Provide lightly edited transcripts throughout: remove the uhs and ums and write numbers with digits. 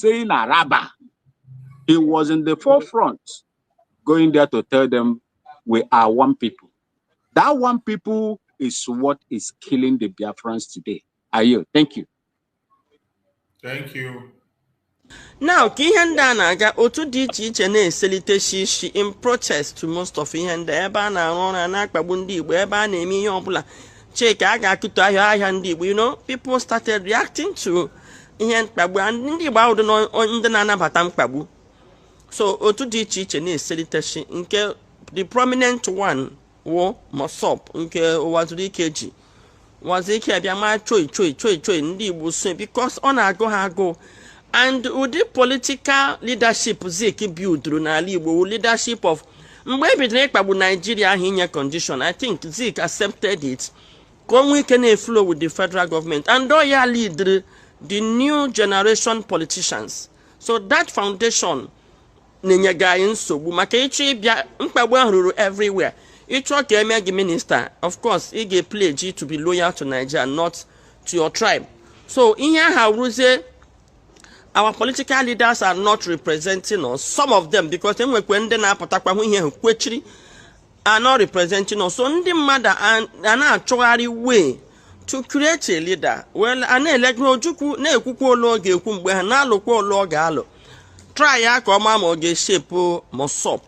saying Araba. He was in the forefront, going there to tell them, we are one people. That one people is what is killing the Biafrans today. Ayo, thank you. Thank you. Now, Kihandana got otu dichi na eselite she in protest to most of Hihanda eba na rona na akpabundi eba na emi ihe obula cheke aga kuto ahia ndi you know, people started reacting to ihe mkpagbu and ndị Igbo ahụ ndị na-anabata mkpagbu. So otu dichi na eselite shi nke the prominent one wo Mosop nke Owazurike ji Wazirike abịa ma choi ndị Igbo so because ọ na-agụ ha agụ. And with the political leadership Zik build n'ala Igbo, leadership of mgbe ebidoro ịkpagbu Nigeria ahụ inye condition, I think Zik accepted it. Come we can flow with the federal government and ya lead the new generation politicians. So that foundation na-enyega nsogbu maka ịchọ ịbịa mkpagbu ahụ ruru everywhere. Ịchọ ka eme gị minister, of course, ị ga-pledge to be loyal to Nigeria, not to your tribe. So ihe ahụ ruzie our political leaders are not representing us. Some of them, because they are not representing us. So, ndị mmadụ na-achọgharị way to create a leader. Well, elect Ojukwu na-ekwukwa olu oge ekwu mgbe ha na-alụkwa olu oge alụ. Try ya ka ọma ma ọ ga-eshape Mosop.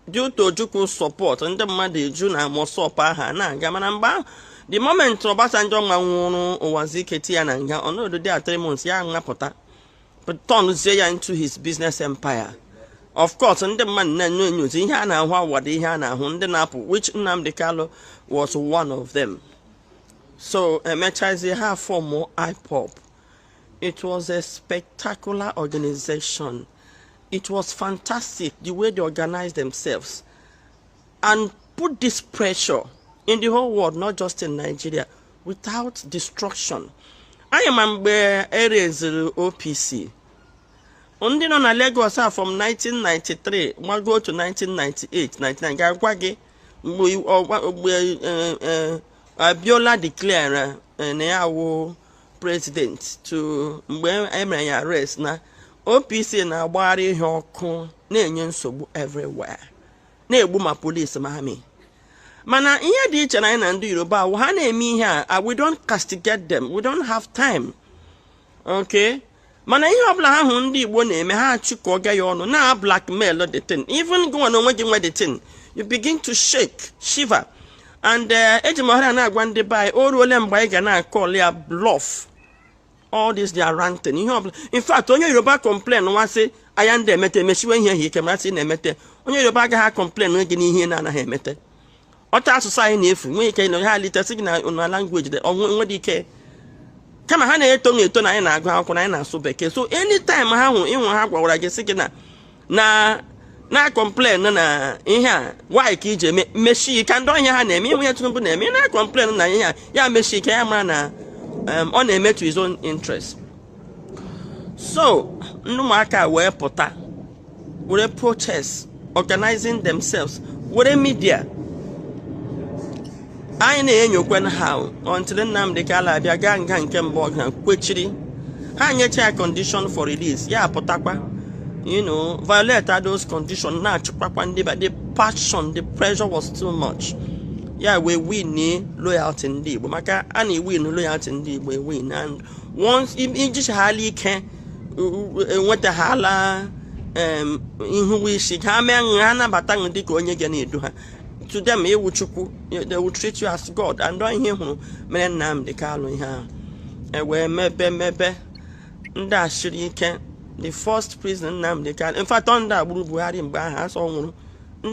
Due to Ojukwu support, ndị mmadụ eju na Mosop aha na-aga mana mgbe ahụ the moment Obasanjo nwa nwụrụ Owazirike ti ya na nga ọnọdụ dị 3 months ya ngapụta. But turn Zeya into his business empire. Of course, and the man knows he had what he had which Nnamdi Kanu was one of them. So they have 4 more IPOP. It was a spectacular organization. It was fantastic the way they organized themselves and put this pressure in the whole world, not just in Nigeria, without destruction. I remember areas OPC. Only on a Lagos from 1993, we go to 1998, 1999. Abiola declare now president to Emre arrest na OPC na gbari hoku na-enye nsogbu everywhere. Na-egbu ma police ma ami. Mana ihe dị iche na ndị Yoruba ha na-eme ihe a we don't castigate them. We don't have time. Okay? Mana ihe ọbụla ha hụ ndị Igbo na-eme ha achịkọ ga ya ọnụ na blackmail the thing. Even go on onwe gị nwe the thing. You begin to shake, shiver. And ejimohara na-agwa ndị bai o ruole mgbe anyị ga na-call ya bluff. All this they are ranting. Ihe ọbụla. In fact, onye Yoruba complain nwa sị aya ndị emete emechiwe ihe ihe kemara sị na-emete. Onye Yoruba agaghị complain n'oge n'ihe na-anaghị emete. Ọta asụsụ anyị na-efu nwe ike na ha litesi gị na language de onwe dị ike kama ha na-eto na anyị na-agụ akwụkwọ na anyị na-asụ bekee. So anytime ha hụ ịnwe ha gwawara gị sị gị na complain na ihe a why ka ije meshi ka ndị onye ha na-eme ihe Tinubu na-eme na complain na ihe a ya meshi ka ya mara na ọ na-eme to his own interest. So ndị ụmụaka wee pụta were protest, organizing themselves, were media. I na-enyokwen how until Nnamdi Kanu abịa gaa nga nke mbụ na kwechiri ha nyecha condition for release ya pụtakwa violate those conditions na achụkpakwa ndị ba the passion, the pressure was too much. Yeah, we win loyalty ndị Igbo maka a na-win loyalty ndị Igbo win, and once iji hali ike nweta hala ihu isi ha mee ha nabata ndị ka onye ga na-edu ha. To them, they will treat you as God. And don't hear who men Nnamdi Kanu here. And where maybe the first prison Nnamdi Kanu. In fact, on that Buhari in Bahas on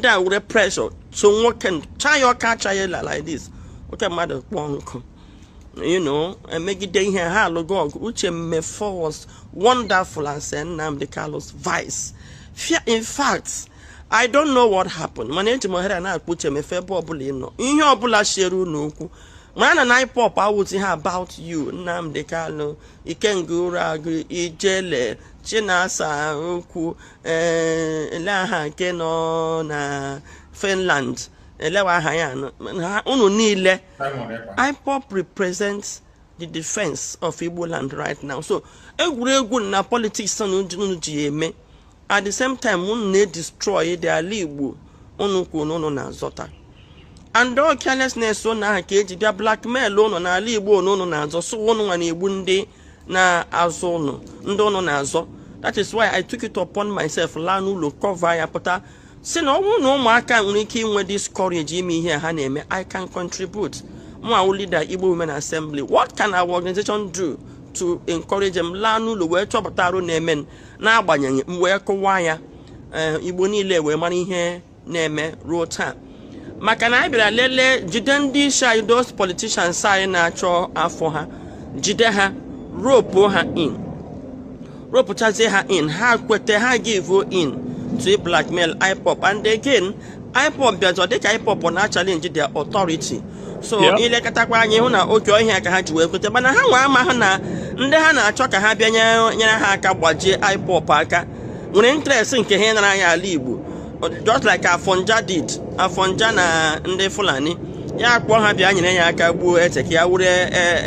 that would pressure. So what can try your catch like this? Okay, mother wonk. And make it day here, hello, God, which was wonderful and said Nnamdi Kanu's vice. In fact, I don't know what happened. Manage mohere na akpuche me febo obula no. Ihe obula sheru n'okwu. Mana na pop I would hear about you. Nnamdi Kanu, Ikengura, Ijele, Chinasa, okwu, Laha Keno na Finland. Elewa haya no. Unu niile. IPOP represents the defense of Igbo land right now. So, egwuregwu na politics at the same time, we destroy the Igbo na zota. And all carelessness so na keji dia blackmail ono na ala Igbo ono na azo so ono na egbu ndị na azo ono ndị ono na azo. That is why I took it upon myself lanu lo cover ya pụta si na ọnwụ na ụmụaka nwere ike inwe this courage ime ihe ha na-eme. I can contribute. Mwa leader Igbo Women Assembly. What can our organization do to encourage them lanu lo wee chọpụta arụ na-eme na agbanyeghị wee kọwaa ya Igbo niile wee mara ihe na-eme ruo taa. Maka na anyị bịara lele jide ndị isi those politicians anyị na-achọ afọ ha jide ha rope ha in ropechazie ha in ha kwete ha give in to blackmail IPOB. And again IPOB bịazọ dịka IPOB na challenge their authority. So ilekatakwa anyị hụ na oke ọhịa ka ha ji wee kwete mana ha nwe ama ha na ndị ha na-achọ ka ha bịa nyere ha aka gbajie IPOB aka nwere interest nke ha nara ya ala Igbo. Just like Afonja did. Afonja na ndị Fulani ya kpọọ ha bịa nyere ya aka gbuo eze ka ya wure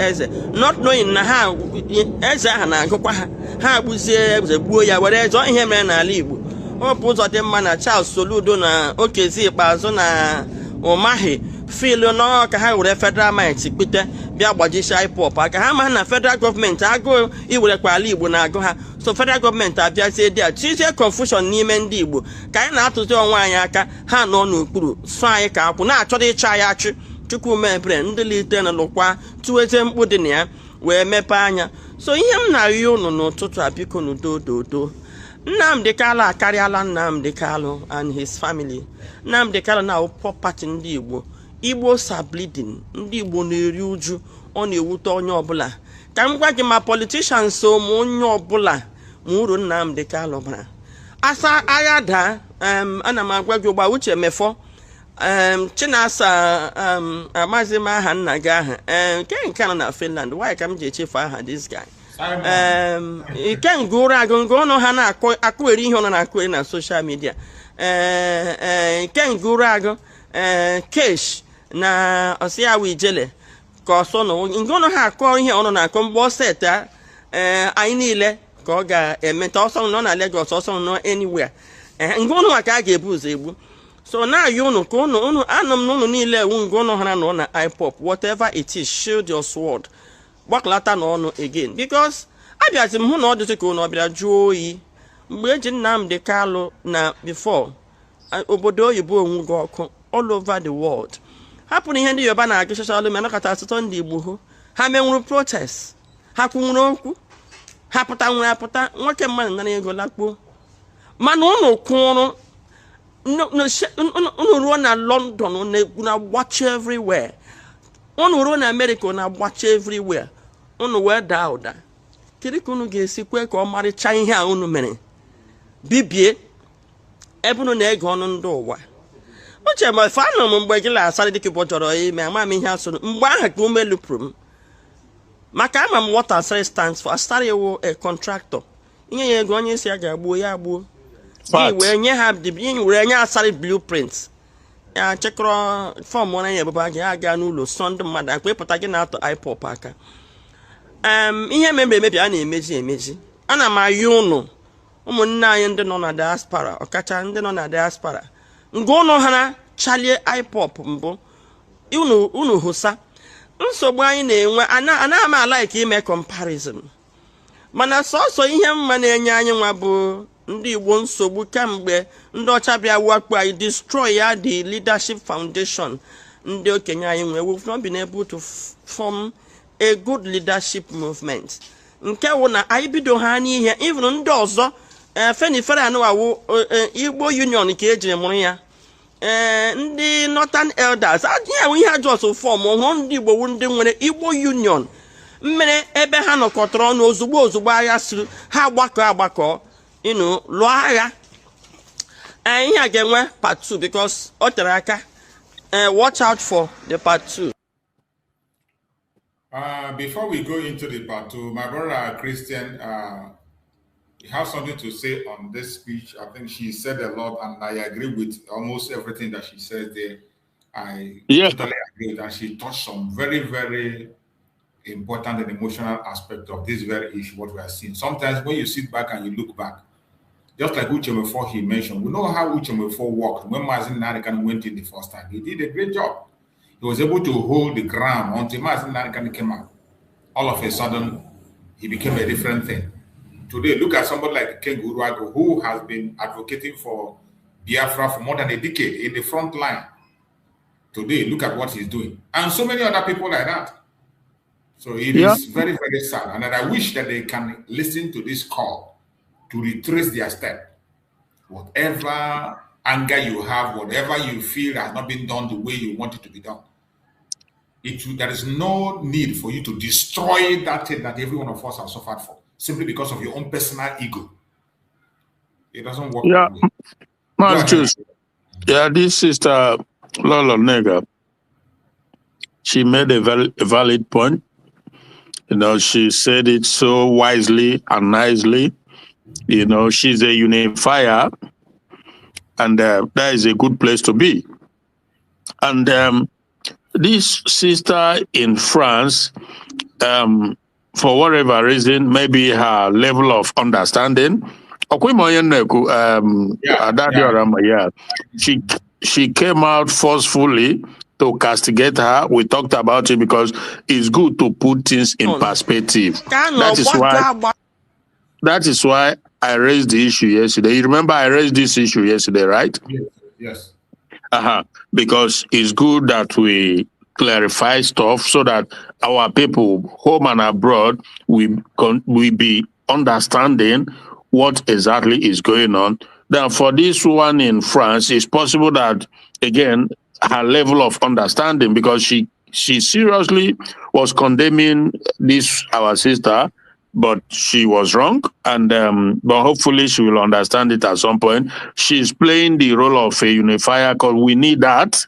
eze, not knowing na ha eze ha na-agụkwa ha agbuzie eze gbuo ya were eze ihe mere n'ala Igbo. Ọ bụ ụzọ dị mma na Charles Soludo na Okezi Ikpeazụ na Umahi feel no ka ha were federal might kpite bịa gbajisi IPOB aka ha ma na federal government agụ iwerekwa ala Igbo na-agụ ha. So federal government abịazie dị a tizie confusion n'ime ndị Igbo ka anyị na-atụzi onwe anyị aka ha nọ n'okpuru so anyị ka akwụ na-achọrọ ịchọ anyị achụ Chukwu mepere ndị lite na lụkwa tụweze mkpu dị na ya wee mepee anya. So ihe m na-arịọ unu n'ụtụtụ a biko n'udo Nnamdi Kanu akarịala Nnamdi Kanu and his family. Nnamdi Kanu na property ndị Igbo. Igbos are bleeding. Ndị Igbo na-eri uju ọ na-ewute onye ọbụla. Ka m gwa gị ma politicians so ma onye ọbụla ma uru Nnamdi Kanu bara. Asa agha daa ana m agwa gị ụgba uche mefọ Chinasa Mazi aha nna gị aha nke nọ na Finland. Why ka m ji echefu aha this guy? Ike ngụrụ agụ ngụrụ ha na-akụeri ihe ọ na-akụeri na social media. Ike ngụrụ agụ Kesh na Osiawi Ijele ka ọsọ nọ ngụrụ ha akọ ihe ọ na-akọ mgbe ọ seta anyị niile ka ọ ga-emeta ọsọ nọ na Lagos ọsọ nọ anywhere ngụrụ maka a ga-ebu ụzọ egbu. So now you know ka unu anọ m n'ụlọ niile ewu ngụrụ ha nọ na IPOB whatever it is shield your sword gbaklata n'ọnụ again because abịazi m hụ na ọ dịtụ ka unu ọbịa jụọ oyi mgbe eji Nnamdi Kanu na before obodo oyibo onwugo ọkụ all over the world. Hapụ na ihe ndị Yoruba na-agụ social media nakọta asụsụ ndị Igbo hụ ha menwuru protest ha kwunwere okwu ha pụta nwere apụta nwoke mmadụ nara ego lakpuo mana unu kwụrụ unu ruo na London na-agbachi everywhere unu ruo na America na-agbachi everywhere unu wee daa ụda kedu ka unu ga-esi kwe ka ọ marịcha ihe a unu mere bibie ebe unu na-ege ọnụ ndị ụwa. Uche ma ife anọ m mgbe gị na-asarị dịka ụbọ chọrọ ime ama m ihe asụrụ mgbe ahụ ka ume lupụrụ m maka ama m what asarị stands for. Asarị ewu a contractor inye ya ego onye isi ya ga-agbuo ya agbuo wee nye ha were nye asarị blueprint ya chekọrọ fọm ọ na-enye ebube gị aga n'ụlọ sọ ndị mmadụ akpa ịpụta gị na-atọ IPOB aka. Ihe mebiri emebi a na-emeji ana m ayọ ụnụ ụmụnne anyị ndị nọ na diaspora ọkacha ndị nọ na diaspora ngwa ụnụ ha na chalie IPOB mbụ unu hụsa nsogbu anyị na-enwe anaghị m alaiki ime comparison mana sọsọ ihe mma na-enye anyị nwa bụ ndị Igbo nsogbu kemgbe ndị ọcha bịa wakpo anyị destroy ya the leadership foundation ndị okenye anyị nwe. We've not been able to form a good leadership movement nke wụ na anyị bido ha n'ihe even ndị ọzọ fenifere anụwawo Igbo Union ka eji mụrụ ya ndị Northern Elders adịghị ihe ajọsụ fọm ọhụrụ ndị Igbo ndị nwere Igbo Union mmere ebe ha nọkọtara ọnụ ozugbo agha siri ha agbakọ lụọ agha. Ihe a ga-enwe part 2 because ọ tere aka. Watch out for the part 2. Before we go into the part 2, my brother Christian, you have something to say on this speech. I think she said a lot, and I agree with almost everything that she said there. I totally agree with, and she touched some very, very important and emotional aspect of this very issue, what we are seeing. Sometimes when you sit back and you look back, just like Uchemefo he mentioned, we know how Uchemefo worked. When Mazi Nnamdi Kanu went in the first time, he did a great job. He was able to hold the ground until Mazi Nnamdi Kanu came out. All of a sudden, he became a different thing. Today, look at somebody like Ken Uruago, who has been advocating for Biafra for more than a decade in the front line. Today, look at what he's doing. And so many other people like that. So it is very, very sad. And I wish that they can listen to this call to retrace their step. Whatever anger you have, whatever you feel has not been done the way you want it to be done, there is no need for you to destroy that thing that every one of us has suffered for, simply because of your own personal ego. It doesn't work that way. Yeah, this sister, Lolo Nega, she made a valid point. You know, she said it so wisely and nicely. You know, she's a unifier, and that is a good place to be. And this sister in France, for whatever reason, maybe her level of understanding, she came out forcefully to castigate her. We talked about it because it's good to put things in perspective. That is why I raised the issue yesterday. You remember I raised this issue yesterday, right? Yes. Because it's good that we clarify stuff so that our people, home and abroad, will be understanding what exactly is going on. Then for this one in France, it's possible that, again, her level of understanding, because she seriously was condemning this, our sister, but she was wrong, and but hopefully she will understand it at some point. She's playing the role of a unifier because we need that.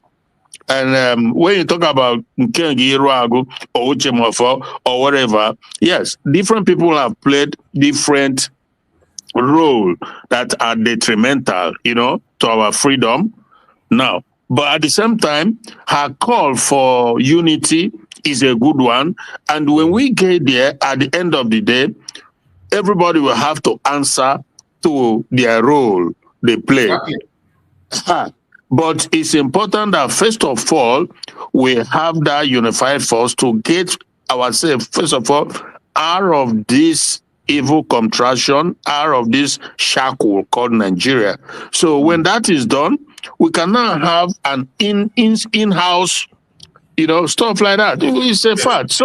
And when you talk about Nkengi Iruagu or Uchemefo or whatever, yes, different people have played different roles that are detrimental, you know, to our freedom now. But at the same time, her call for unity is a good one. And when we get there, at the end of the day, everybody will have to answer to their role they play. Exactly. But it's important that, first of all, we have that unified force to get ourselves, first of all, out of this evil contraction, out of this shackle called Nigeria. So when that is done, we can now have an in-house, you know, stuff like that. It's a fact.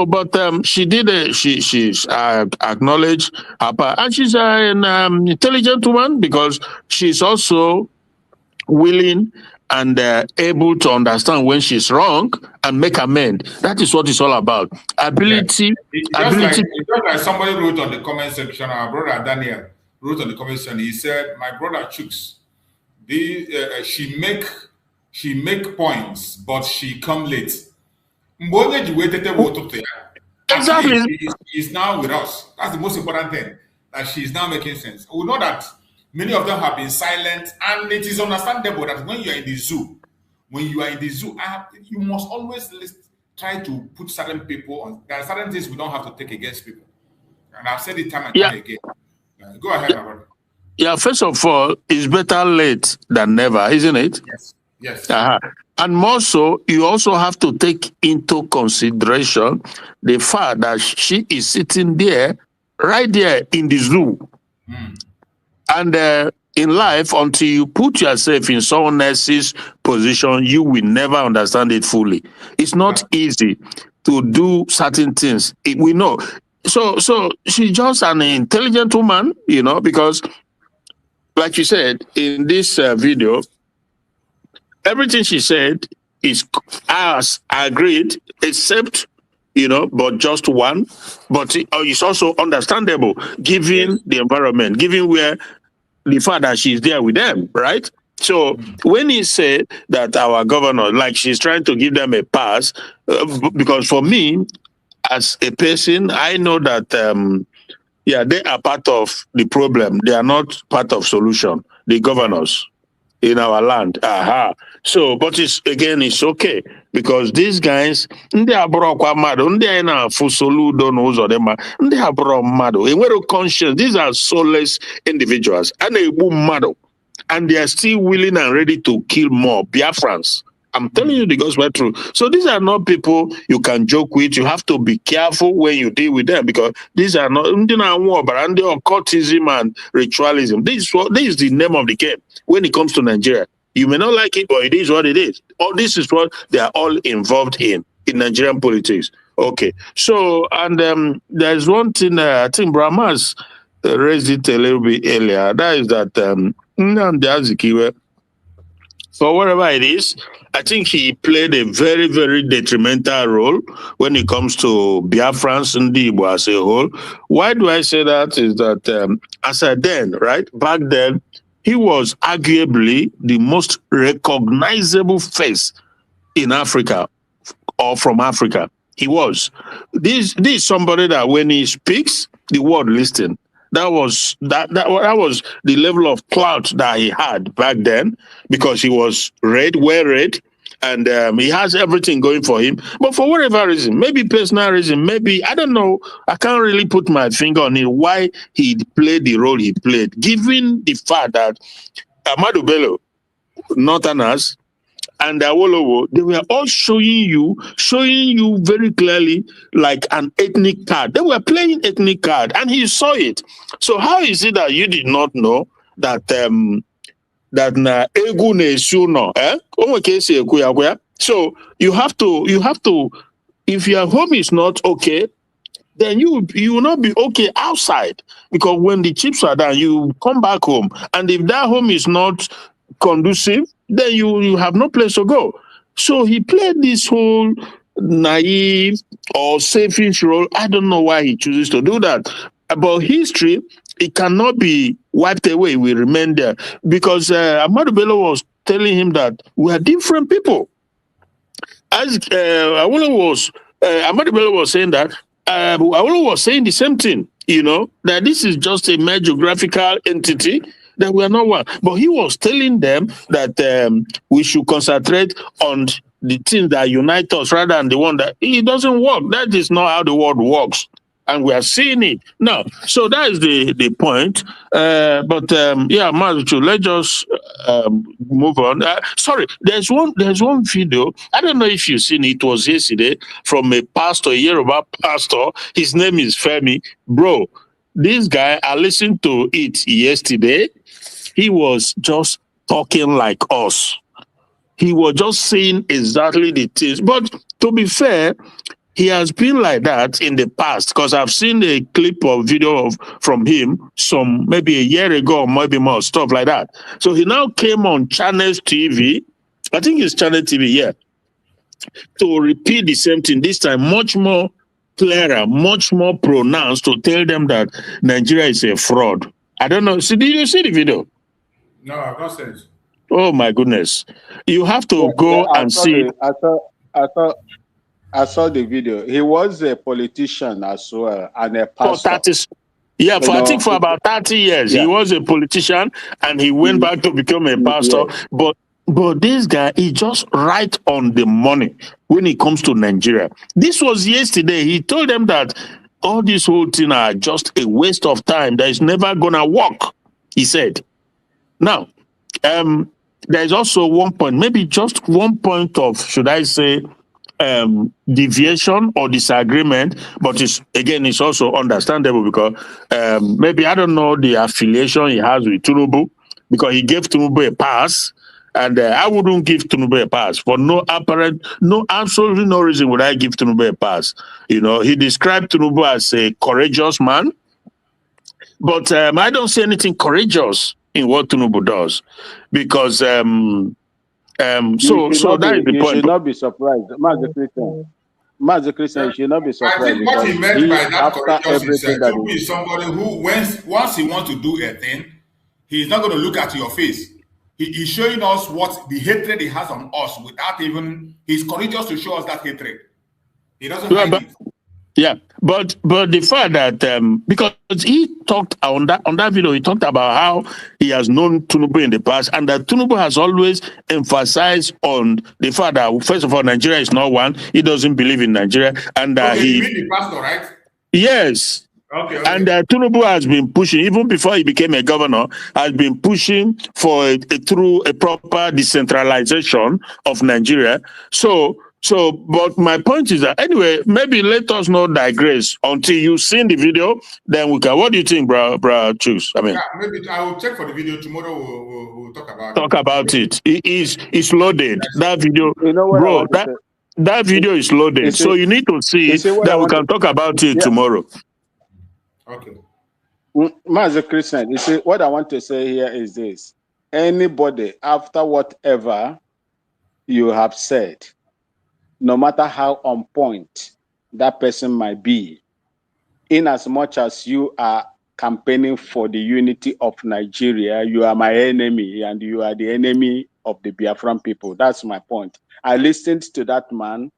But she did she's acknowledged her part, and she's an intelligent woman because she's also willing and able to understand when she's wrong and make amends. That is what it's all about. Ability. Just like somebody wrote on the comment section, our brother Daniel wrote on the comment section, he said, my brother Chooks, she make points, but she come late. Exactly. He's now with us. That's the most important thing, that she's now making sense. We know that many of them have been silent, and it is understandable that when you are in the zoo, you must always try to put certain people on. There are certain things we don't have to take against people. And I've said it time and time again. Go ahead, my brother. Yeah, first of all, it's better late than never, isn't it? Yes. And more so, you also have to take into consideration the fact that she is sitting there, right there in the zoo. And in life, until you put yourself in someone else's position, you will never understand it fully. It's not easy to do certain things. We know. So she's just an intelligent woman, you know, because like you said in this video, everything she said is as agreed, except, you know, but just one. But it's also understandable, given the environment, given where the fact that she's there with them, right? So when he said that our governor, like she's trying to give them a pass, because for me, as a person, I know that, they are part of the problem. They are not part of solution, the governors. in our land. Aha. So, but it's okay because these guys, ndị abụrụ kwa mmadụ, ndị anyị na-afụ Soludo n'ụzọ dị mma, ndị abụrụ mmadụ, enwere conscience. These are soulless individuals. A na-egbu mmadụ, and they are still willing and ready to kill more Biafrans. I'm telling you the gospel truth. So these are not people you can joke with. You have to be careful when you deal with them because these are not occultism and ritualism. This is the name of the game when it comes to Nigeria. You may not like it, but it is what it is. All this is what they are all involved in Nigerian politics. Okay. So, and there's one thing I think Brahmas raised it a little bit earlier. That is that Nnamdi Azikiwe, for whatever it is, I think he played a very, very detrimental role when it comes to Biafrans and Igbo as a whole. Why do I say that? Is that as a then, right, back then, he was arguably the most recognizable face in Africa or from Africa. He was. This is somebody that when he speaks, the world listens. That was the level of clout that he had back then because he was well read, and he has everything going for him. But for whatever reason, maybe personal reason, maybe, I don't know, I can't really put my finger on it, why he played the role he played, given the fact that Ahmadu Bello, Northerners, and Awolowo, they were all showing you very clearly like an ethnic card. They were playing ethnic card, and he saw it. So how is it that you did not know that egu na-esu no? So you have to, if your home is not okay, then you will not be okay outside, because when the chips are down, you come back home, and if that home is not conducive, then you have no place to go. So he played this whole naive or selfish role. I don't know why he chooses to do that. About history, it cannot be wiped away. We remain there because Ahmadu Bello was telling him that we are different people. As Ahmadu Bello was saying that, Awolowo was saying the same thing, that this is just a mere geographical entity, that we are not one. But he was telling them that we should concentrate on the things that unite us rather than the one that it doesn't work. That is not how the world works. And we are seeing it now. So that is the point. Yeah, Mazi, let's just move on. Sorry, there's one video. I don't know if you've seen it. It was yesterday from a pastor, a Yoruba pastor. His name is Femi. Bro, this guy, I listened to it yesterday. He was just talking like us. He was just saying exactly the things. But to be fair, he has been like that in the past, because I've seen a clip or video from him maybe a year ago, or maybe more, stuff like that. So he now came on Channels TV, I think it's Channel TV, yeah, to repeat the same thing, this time much more clearer, much more pronounced, to tell them that Nigeria is a fraud. I don't know. So did you see the video? No, I've not seen it. Oh my goodness. You have to go and see. I saw the video. He was a politician as well and a pastor. I think for about 30 years, he was a politician and he went back to become a pastor. Yeah. But this guy is just right on the money when it comes to Nigeria. This was yesterday. He told them that all this whole thing are just a waste of time. That is never going to work, he said. Now, there is also one point, maybe just one point of, should I say, deviation or disagreement, but it's also understandable because maybe, I don't know, the affiliation he has with Tinubu, because he gave Tinubu a pass, and I wouldn't give Tinubu a pass for absolutely no reason would I give Tinubu a pass. He described Tinubu as a courageous man, but I don't see anything courageous in what Tinubu does, because so that is the point. You should not be surprised, Mazi Christian. You should not be surprised. I think what he meant by that courageous is somebody who, once he wants to do a thing, he's not going to look at your face. He's showing us what the hatred he has on us without even. He's courageous to show us that hatred. He doesn't hide it. Yeah, but the fact that because he talked on that video, he talked about how he has known Tinubu in the past, and that Tinubu has always emphasized on the fact that first of all, Nigeria is not one. He doesn't believe in Nigeria, and okay, you mean the pastor, right? Yes. Okay. And Tinubu has been pushing, even before he became a governor, has been pushing for through a proper decentralization of Nigeria. But my point is that anyway, maybe let us not digress until you've seen the video. Then we can. What do you think, bro? Choose. I mean, yeah, maybe I will check for the video tomorrow. We'll talk about it. It's loaded. That video, you know what, bro. That video is loaded, so you need to see it. Then we can talk about it tomorrow. Okay. Mazi Christian, you see, what I want to say here is this. Anybody, after whatever you have said, no matter how on point that person might be, in as much as you are campaigning for the unity of Nigeria, you are my enemy and you are the enemy of the Biafran people. That's my point. I listened to that man.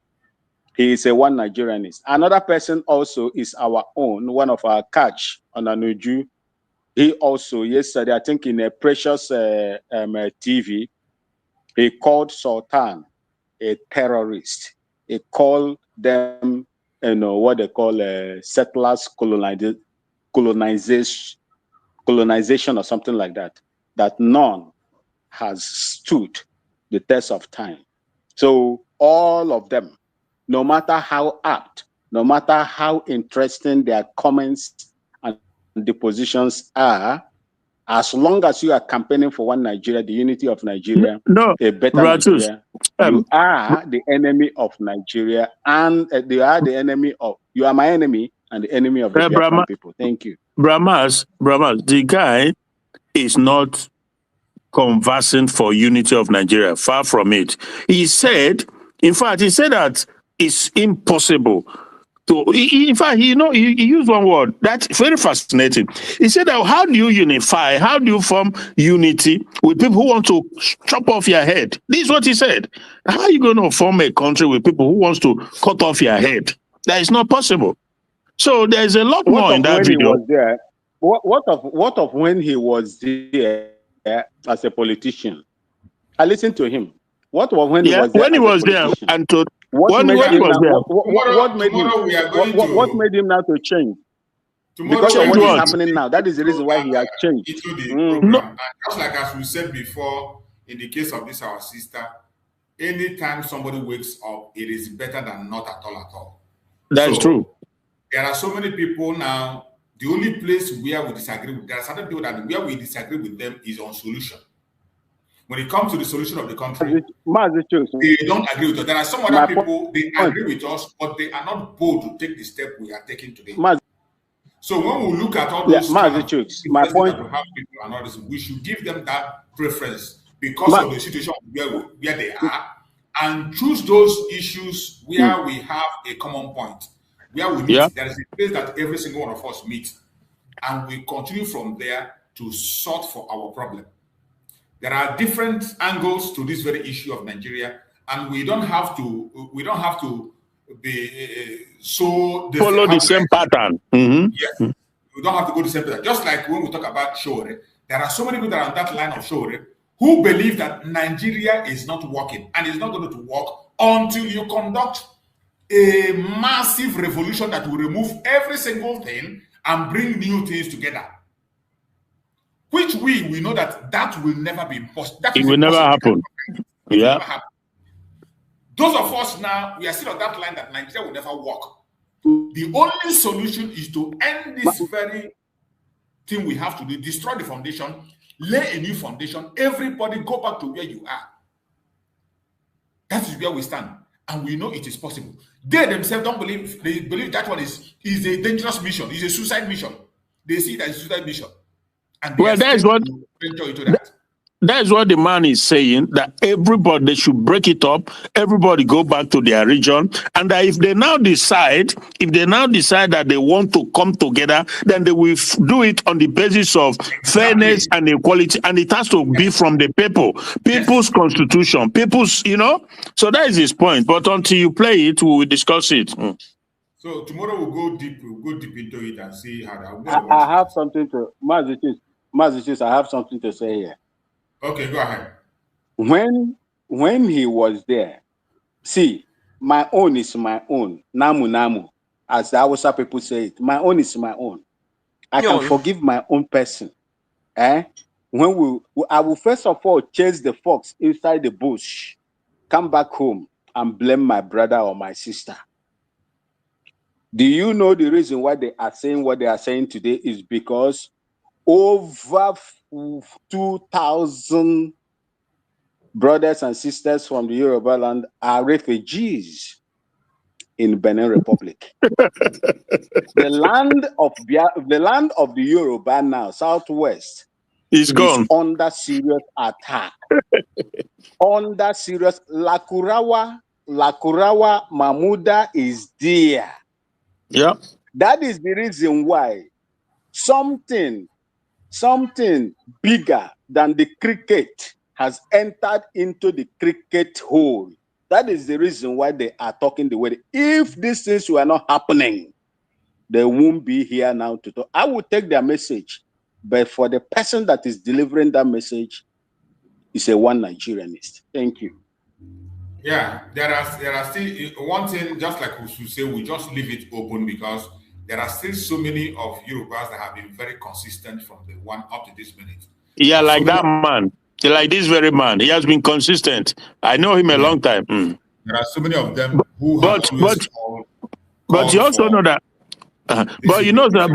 He is a one Nigerianist. Another person also is our own, one of our catch on Anuju. He also, yesterday, I think in a Precious TV, he called Sultan a terrorist. He called them, what they call settlers colonization or something like that, that none has stood the test of time. So all of them, no matter how apt, no matter how interesting their comments and the positions are, as long as you are campaigning for one Nigeria, the unity of Nigeria, a better Nigeria, you are the enemy of Nigeria, and you are my enemy and the enemy of the Biafran people. Thank you. Brahmas, the guy is not conversing for unity of Nigeria. Far from it. He said that it's impossible to. In fact, he used one word that's very fascinating. He said that how do you unify? How do you form unity with people who want to chop off your head? This is what he said. How are you going to form a country with people who wants to cut off your head? That is not possible. So there's a lot more in that video. What of when he was there as a politician? I listened to him. What was when he was there? When he was there, and what made him now to change? Because of what is happening now. That is the reason why he has changed. Into the program. Just like as we said before, in the case of this our sister, anytime somebody wakes up, it is better than not at all. That is true. There are so many people now. The only place where we disagree with, there are certain people that where we disagree with them is on solution. When it comes to the solution of the country, they don't agree with us. There are some other people, they agree with us, but they are not bold to take the step we are taking today. So when we look at all those my point, to have people and all this, we should give them that preference because of the situation where they are, and choose those issues where we have a common point, where we meet. There is a place that every single one of us meet, and we continue from there to sort for our problem. There are different angles to this very issue of Nigeria, and we don't have to be so follow the same pattern. Yes, we don't have to go the same pattern. Just like when we talk about Shore, there are so many people that are on that line of Shore who believe that Nigeria is not working and is not going to work until you conduct a massive revolution that will remove every single thing and bring new things together. Which we know that will never be possible. It will never happen. Yeah. Those of us now, we are still on that line that Nigeria will never work. The only solution is to end this very thing we have to do, destroy the foundation, lay a new foundation, everybody go back to where you are. That is where we stand. And we know it is possible. They themselves don't believe, they believe that one is a dangerous mission, is a suicide mission. They see it as a suicide mission. And well, that's what the man is saying, that everybody should break it up, everybody go back to their region, and that if they now decide that they want to come together, then they will do it on the basis of fairness and equality, and it has to be from the people's constitution, so that is his point. But until you play it, we will discuss it. So tomorrow we'll go deep into it and see how that. I have something to Mazi, I have something to say here. Okay, go ahead. When he was there, see, my own is my own. Namu namu, as the Hausa people say it. My own is my own. I can forgive my own person. I will first of all chase the fox inside the bush, come back home and blame my brother or my sister. Do you know the reason why they are saying what they are saying today is because over 2,000 brothers and sisters from the Yoruba land are refugees in Benin Republic. The land of the Yoruba now, Southwest, is gone. Under serious attack. Under serious Lakurawa Mamuda is there. Yeah. That is the reason why something bigger than the cricket has entered into the cricket hole. That is the reason why they are talking the way. If these things were not happening, they won't be here now to talk. I will take their message, but for the person that is delivering that message, is a one Nigerianist. Thank you. Yeah, there are still one thing, just like we say, we just leave it open because there are still so many of Yorubas that have been very consistent from the one up to this minute. Yeah, like that man. Like this very man. He has been consistent. I know him a long time. There are so many of them who but you also know that but you know that,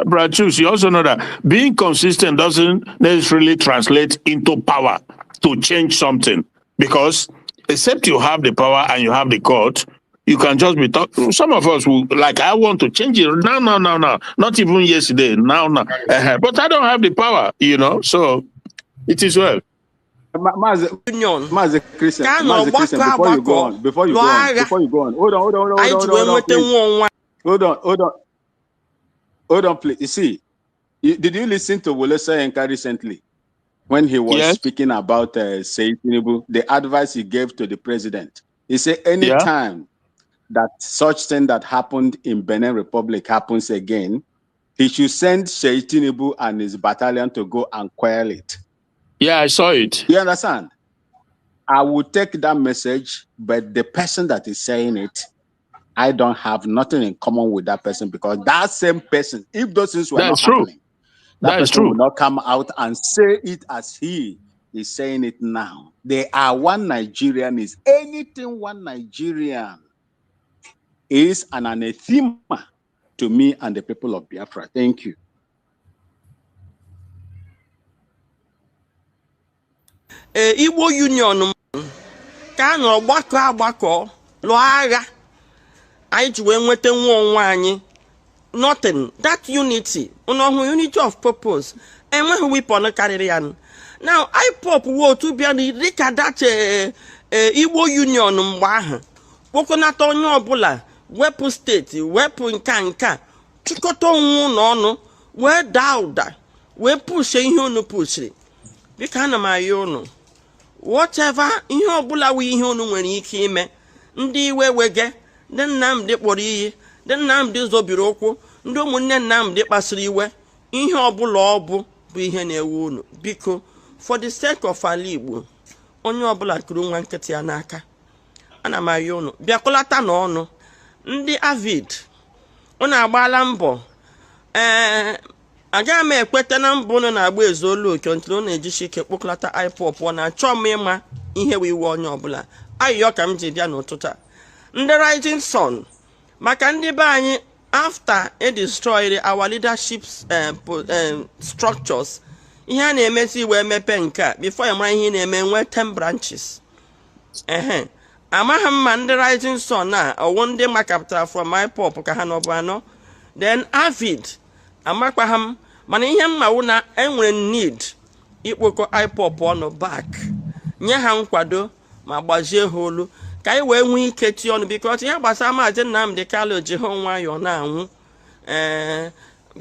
Brad Chus, you also know that being consistent doesn't necessarily translate into power to change something. Because except you have the power and you have the court, you can just be talking. Some of us will, like, I want to change it now. Not even yesterday, now. But I don't have the power, you know, so it is well. Mazi Christian, before you go on, hold on, please. You see, did you listen to Wole Soyinka recently when he was speaking about Seyi Tinubu, the advice he gave to the president? He said, anytime that such thing that happened in Benin Republic happens again, he should send Seyi Tinubu and his battalion to go and quell it. Yeah, I saw it. You understand? I will take that message, but the person that is saying it, I don't have nothing in common with that person because that same person, if those things were not happening, that person will not come out and say it as he is saying it now. They are one Nigerian. Is anything one Nigerian is an anathema to me and the people of Biafra. Thank you. Igbo Union ka nọ gbakọ lụọ agha anyị ji wee nweta nwa onwe anyị. Nothing, that unity unity of purpose enweghị weapon karịrị ya. Now IPOB wo otu bịa dịka that Igbo Union mgbe ahụ kpokọnata onye ọbụla wepụ steeti wepụ nka chịkọta onwe n'ọnụ wee daa ụda wee pushe ihe unu pushiri. Biko ana m ayọ unu whatever ihe ọbụla wụ ihe unu nwere ike ime, ndị iwe wege, ndị Nnamdi kpọrọ iyi, ndị Nnamdi zobiri ụkwụ, ndị ụmụnne Nnamdi kpasiri iwe, ihe ọbụla ọ bụ ihe na-ewu unu. Biko for the sake of ala Igbo, onye ọbụla kuru nwa nkịtị ya n'aka. Ana m ayọ unu bịakọlata n'ọnụ. Ndị avid unu agbaala mbọ, agaghị m ekweta na mbụ unu na-agba ezu olu oke ntụrụ na-ejisi ike kpokọlata IPOB ọ na-achọ m ịma ihe wee iwe onye ọbụla. Ayọ ka m ji bịa n'ụtụtụ a. Ndị Rising Sun maka ndị be anyị, after a destroyed our leadership structures, ihe a na-emesi wee mepe nke a before ya mara ihe na-eme nwee 10 branches. Amaghị m ma ndị Rising Sun a ọwụ ndị makapụtara from IPOB ka ha nọbụ anọ. Then Avid amakwaghị m, mana ihe mmawu na enwere need ikpokọ IPOB ọnụ back, nye ha nkwado ma gbazie ha olu ka anyị wee nwee ike tie ọnụ, because ihe gbasara Mazi Nnamdi Kanu ji ha nwayọọ na-anwụ.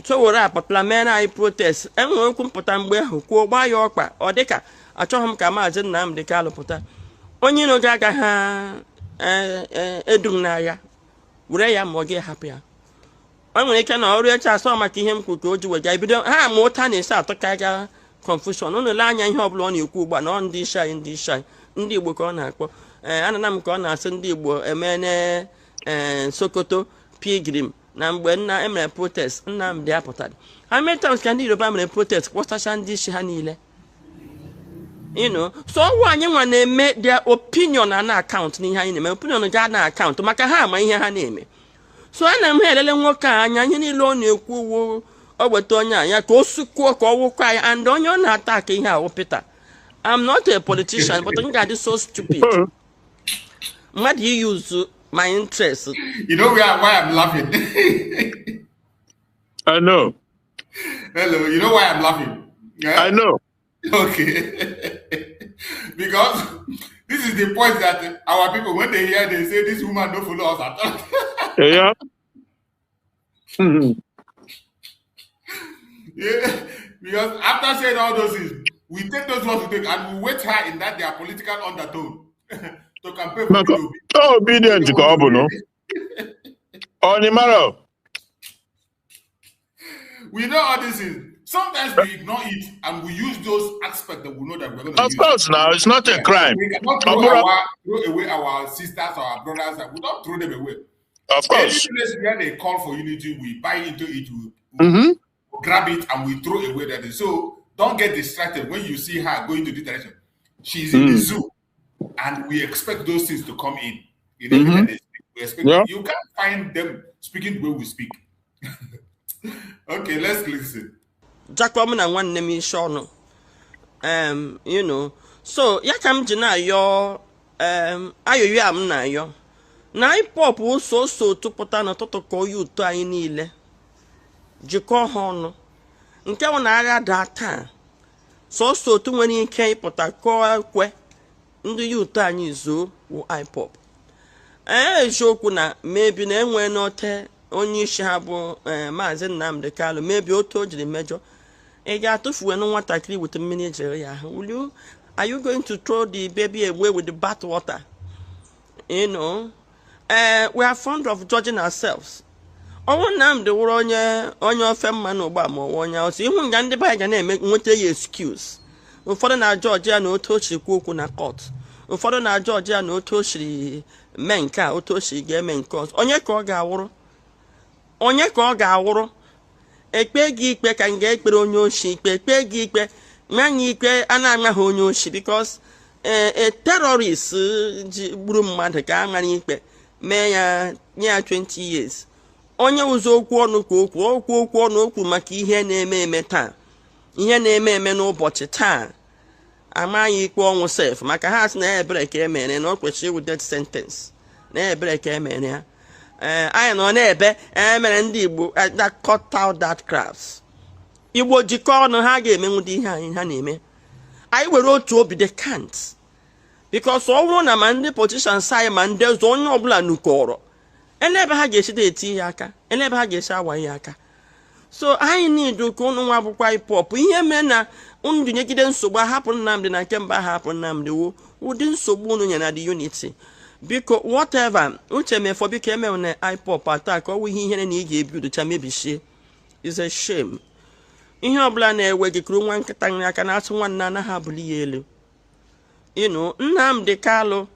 Chowore apụtala mere anyị protest, enwere okwu mpụta mgbe ahụ kwuo gbaa ya ọkpa, ọ dịka achọghị m ka Mazi Nnamdi Kanu pụta. Onye iro ga-agaghị edu n'agha, were ya ma ọ ga-ehapụ ya. O nwere ike na ọrụ echi asọ maka ihe m kwuru ka o ji wega ebido ha ma ụta na-esi atụ karịa confusion. Unu lee anya ihe ọbụla ọ na-ekwu ugbu a na ọ ndị isi anyị ndị Igbo ka ọ na-akpọ anana m ka ọ na-asị ndị Igbo emene Sokoto pilgrim na mgbe emere protest Nnamdi apụtara. How many times ka ndị Yoruba mere protest kpọsacha ndị isi ha niile? So ọwụ anyị nwa na-eme their opinion na account n'ihe anyị na-eme, opinion ga na account maka ha ama ihe ha na-eme. So ana m elele nwoke anya ihe niile ọ na-ekwu uwe ọ weta onye anya ka o sukwuo ka ọ wụkwa ya, and onye ọ na-ata aka ihe ahụ Peter. I'm not a politician, but onye ga-adị so stupid. Mmadụ use my interest. You know why I'm laughing? I know. Hello, you know why I'm laughing? Yeah? I know. Okay. Because this is the point that our people, when they hear, they say, this woman don't follow us at all. Yeah. Yeah. Because after saying all those things, we take those ones to take and we wait her in that their political undertone to campaign for obedient to Kobo, no? Onimaro. We know all this is. Sometimes we ignore it and we use those aspects that we know that we're going to use. Of course, now it's not a crime. We cannot throw away our sisters or our brothers. We don't throw them away. Of course. Any place where they call for unity, we buy into it, we grab it, and we throw away that. So don't get distracted when you see her going to this direction. She's in the zoo, and we expect those things to come in. You know, we expect you can't find them speaking the way we speak. Okay, let's listen. Jacob na nwanne m isi ọnụ. So ya ka m ji na-ayọ ayọyọ a m na-ayọ na hip-hop so tụpụta n'ụtụtụ ka oyi ụtọ anyị niile jikọọ ha ọnụ nke ọ na-agha daa taa so otu nwere ike ịpụta kọọ ekwe ndị yi ụtọ anyị zoo wụ hip-hop. Eziokwu na mebi na enwe n'ote onye isi ha bụ Mazi Nnamdi Kanu mebi otu o jiri mejọ ị ga-atụfuwe na nwatakịrị wute mmiri ejere ya ahụ. Are you going to throw the baby away with the bath water? We are fond of judging ourselves. Ọnwụ Nnamdi wụrụ onye ofe mma n'ụgbọ ma onye ọsọ ihu nga ndị be ga na-eme nweta ya excuse. Ụfọdụ na-ajọ ọjị ya na otu o siri kwu okwu na court. Ụfọdụ na-ajọ ọjị ya na otu o siri mee nke a otu o siri ga-eme nke ọzọ. Onye ka ọ ga-awụrụ ekpe gị ikpe ka m ga-ekpere onye oshi ikpe ekpe gị ikpe nwanyị ikpe a na-amaghị onye oshi because a terrorist ji gburu mmadụ ka a mara ikpe mee ya nye ya 20 years. Onye ụzọ okwu ọnụ ka okwu ọnụ okwu maka ihe na-eme taa, ihe na-eme n'ụbọchị taa amaghị ikpe ọnwụ sef maka ha sị na ebere ka emere na ọ kwesịrị iwu death sentence na ebere ka emere ya. Anyị nọ na-ebe emere ndị Igbo that cut out that crafts. Igbo jikọọ ọnụ ha ga-emenwu dị ihe anyị ha na-eme. Anyị were otu obi they can't because ọ bụrụ na ma ndị politicians anyị ma ndị ọzọ onye ọbụla nukọrọ elebe ha ga-esi eti ya aka elebe ha ga-esi awa ya aka. So anyị need ka ụnụ nwa bụkwa hip-hop ihe mere na unu nyegide nsogbu ahapụ Nnamdi na nke mba ahapụ Nnamdi ụdị nsogbu unu nye na the unity biko whatever uche mefọ biko emewu na hip-hop attack ọwụ ihe ihere na ị ga-ebi udocha mebishie is a shame. Ihe ọbụla na-ewe gị kuru nwa nkịta nri aka na-atụ nwanne anaghị abụli ya elu. Nnamdi Kanu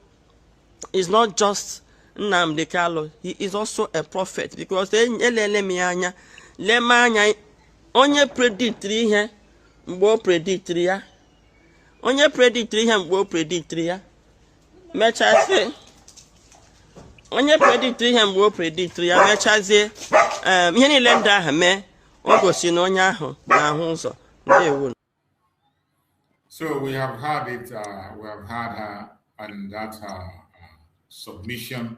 is not just Nnamdi Kanu, he is also a prophet because elele m ya anya leme anya onye prediktiri ihe mgbe o prediktiri ya mechazie mechazie ihe niile ndị ahụ mee o gosi na onye ahụ na-ahụ ụzọ. Ndewo. So we have had it, we have had her and that submission.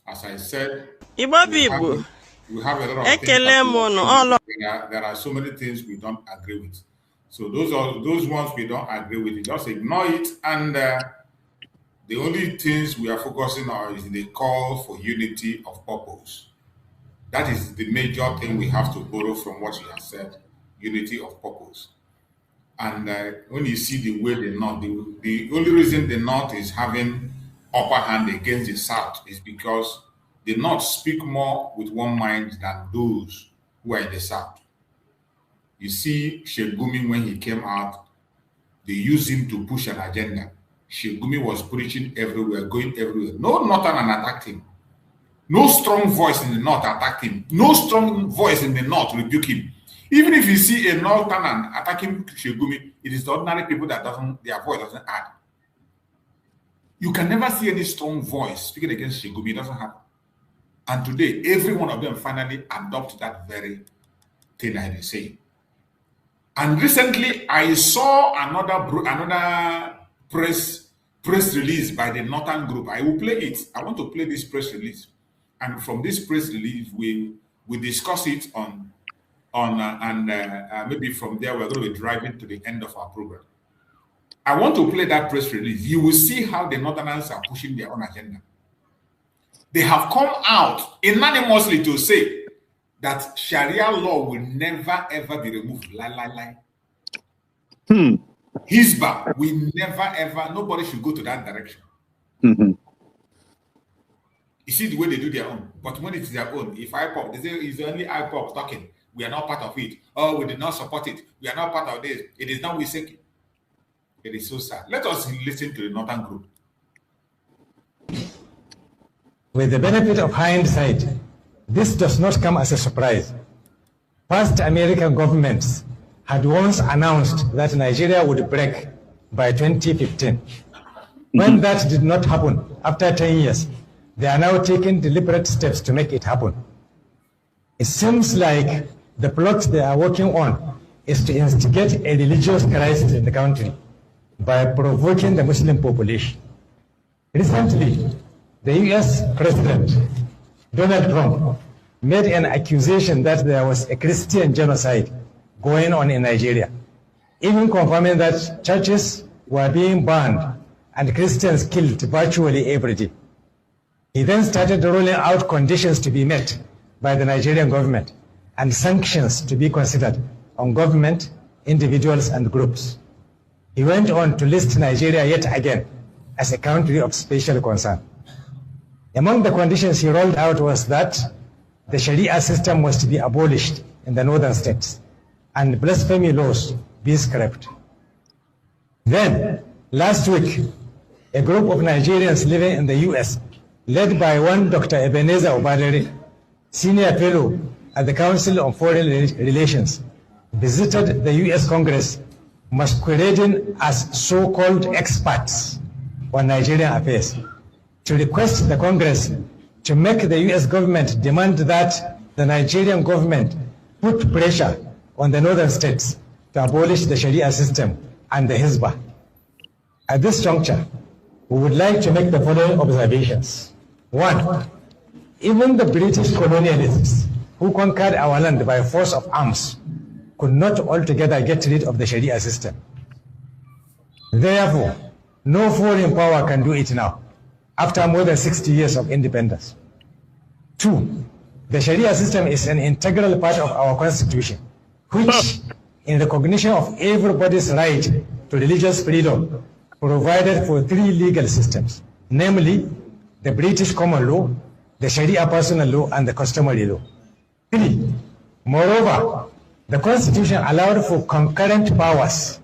As I said, we have a lot of things. There are so many things we don't agree with. So those ones we don't agree with. You just ignore it, and the only things we are focusing on is the call for unity of purpose. That is the major thing we have to borrow from what you have said: unity of purpose. And when you see the way the North, the only reason the North is having upper hand against the South is because the North speak more with one mind than those who are in the South. You see, Sheikh Gumi, when he came out, they used him to push an agenda. Sheikh Gumi was preaching everywhere, going everywhere. No Northern attacked him. No strong voice in the North attacked him. No strong voice in the North rebuked him. Even if you see a Northern attacking Sheikh Gumi, it is the ordinary people that their voice doesn't add. You can never see any strong voice speaking against Sheikh Gumi. It doesn't happen. And today, every one of them finally adopt that very thing I was saying. And recently, I saw another press release by the Northern Group. I will play it. I want to play this press release, and from this press release, we discuss it on maybe from there we're going to be driving to the end of our program. I want to play that press release. You will see how the Northerners are pushing their own agenda. They have come out unanimously to say that Sharia law will never ever be removed. Lie. Hizbah will never ever, nobody should go to that direction. You see the way they do their own. But when it's their own, if IPOP, they say it's only IPOP talking. We are not part of it. Oh, we did not support it. We are not part of this. It is now we seek. It is so sad. Let us listen to the Northern Group. With the benefit of hindsight, this does not come as a surprise. Past American governments had once announced that Nigeria would break by 2015. When that did not happen, after 10 years, they are now taking deliberate steps to make it happen. It seems like the plot they are working on is to instigate a religious crisis in the country by provoking the Muslim population. Recently, the US President, Donald Trump, made an accusation that there was a Christian genocide going on in Nigeria, even confirming that churches were being burned and Christians killed virtually every day. He then started rolling out conditions to be met by the Nigerian government and sanctions to be considered on government, individuals, and groups. He went on to list Nigeria yet again as a country of special concern. Among the conditions he rolled out was that the Sharia system was to be abolished in the northern states and blasphemy laws be scrapped. Then, last week, a group of Nigerians living in the US, led by one Dr. Ebenezer Obadere, senior fellow at the Council on Foreign Relations, visited the US Congress masquerading as so-called experts on Nigerian affairs to request the Congress to make the US government demand that the Nigerian government put pressure on the northern states to abolish the Sharia system and the Hizbah. At this juncture, we would like to make the following observations. One, even the British colonialists who conquered our land by force of arms could not altogether get rid of the Sharia system. Therefore, no foreign power can do it now, after more than 60 years of independence. Two, the Sharia system is an integral part of our constitution, which, in recognition of everybody's right to religious freedom, provided for three legal systems, namely the British common law, the Sharia personal law, and the customary law. Three, moreover, the Constitution allowed for concurrent powers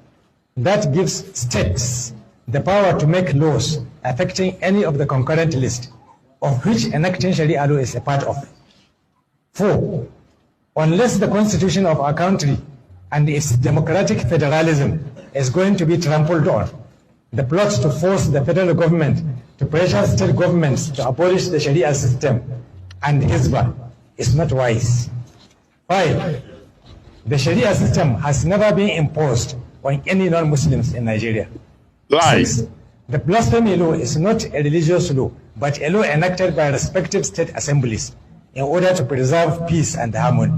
that gives states the power to make laws affecting any of the concurrent list, of which enacting Sharia law is a part of. 4, unless the Constitution of our country and its democratic federalism is going to be trampled on, the plot to force the federal government to pressure state governments to abolish the Sharia system and Hizbah is not wise. 5, the Sharia system has never been imposed on any non-Muslims in Nigeria. 6, the blasphemy law is not a religious law, but a law enacted by respective state assemblies in order to preserve peace and harmony.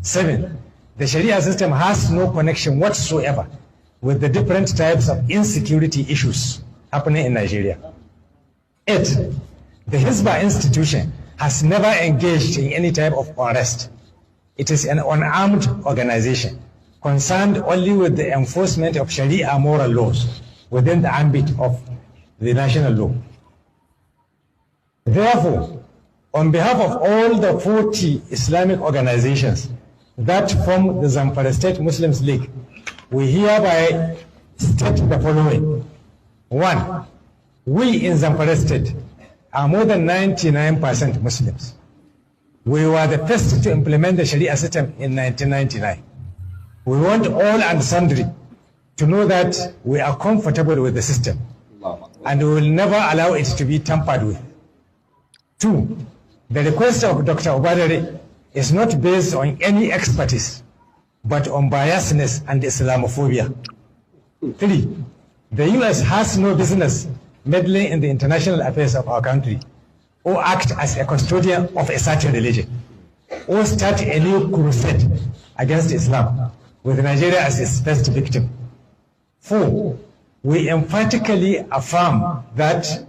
7, the Sharia system has no connection whatsoever with the different types of insecurity issues happening in Nigeria. 8, the Hizbah institution has never engaged in any type of unrest. It is an unarmed organization concerned only with the enforcement of Sharia moral laws within the ambit of the national law. Therefore, On behalf of all the 40 Islamic organizations that form the Zamfara State Muslims League, we hereby state the following. 1. We in Zamfara State are more than 99% Muslims. We were the first to implement the Sharia system in 1999. We want all and sundry to know that we are comfortable with the system and we will never allow it to be tampered with. 2. The request of Dr. Obadere is not based on any expertise, but on biasness and Islamophobia. 3. The U.S. has no business meddling in the international affairs of our country, or act as a custodian of a certain religion, or start a new crusade against Islam, with Nigeria as its first victim. 4. We emphatically affirm that